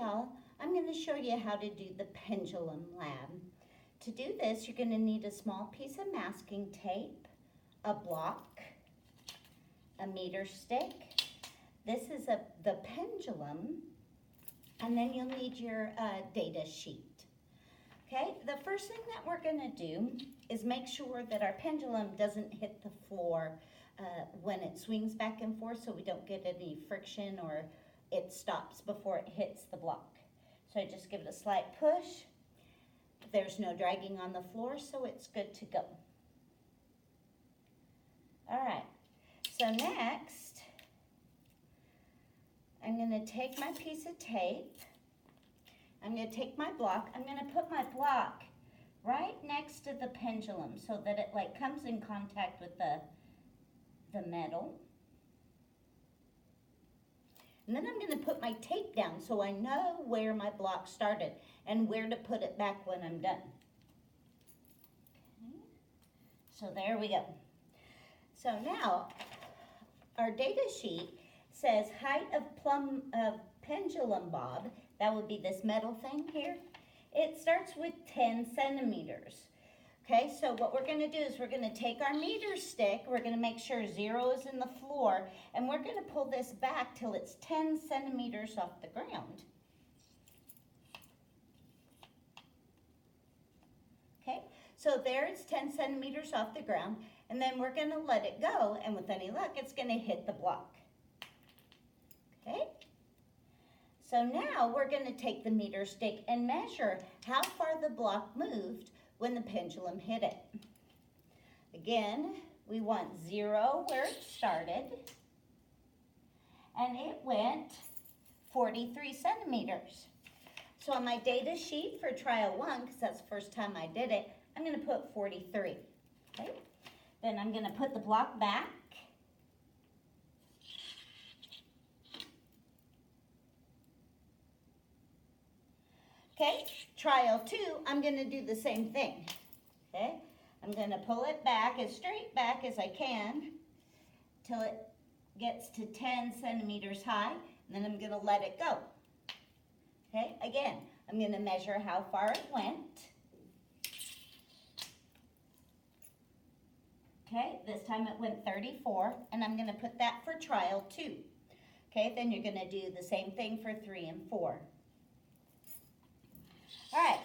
y'all, I'm going to show you how to do the Pendulum Lab. To do this, you're going to need a small piece of masking tape, a block, a meter stick. This is the pendulum, and then you'll need your data sheet. Okay, the first thing that we're going to do is make sure that our pendulum doesn't hit the floor when it swings back and forth, so we don't get any friction or it stops before it hits the block. So I just give it a slight push. There's no dragging on the floor, so it's good to go. All right, so next, I'm going to take my piece of tape. I'm going to take my block. I'm going to put my block right next to the pendulum so that it like comes in contact with the metal. And then I'm going to put my tape down so I know where my block started and where to put it back when I'm done. Okay. So there we go. So now our data sheet says height of pendulum bob. That would be this metal thing here. It starts with 10 centimeters. Okay, so what we're going to do is we're going to take our meter stick, we're going to make sure 0 is in the floor, and we're going to pull this back till it's 10 centimeters off the ground. Okay, so there it's 10 centimeters off the ground, and then we're going to let it go, and with any luck, it's going to hit the block. Okay, so now we're going to take the meter stick and measure how far the block moved when the pendulum hit it. Again, we want 0 where it started, and it went 43 centimeters. So on my data sheet for trial 1, because that's the first time I did it, I'm going to put 43. Okay? Then I'm going to put the block back. Okay, trial 2, I'm going to do the same thing. Okay, I'm going to pull it back as straight back as I can till it gets to 10 centimeters high, and then I'm going to let it go. Okay, again, I'm going to measure how far it went. Okay, this time it went 34, and I'm going to put that for trial 2. Okay, then you're going to do the same thing for 3 and 4. All right,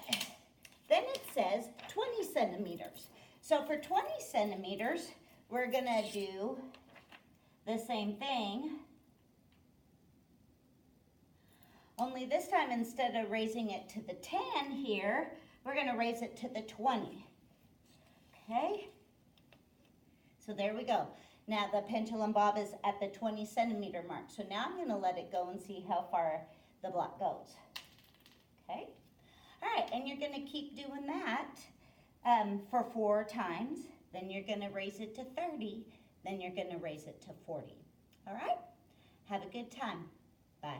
then it says 20 centimeters. So for 20 centimeters, we're gonna do the same thing. Only this time, instead of raising it to the 10 here, we're gonna raise it to the 20. Okay? So there we go. Now the pendulum bob is at the 20 centimeter mark. So now I'm gonna let it go and see how far the block goes. Okay? All right, and you're going to keep doing that for 4 times. Then you're going to raise it to 30. Then you're going to raise it to 40. All right? Have a good time. Bye.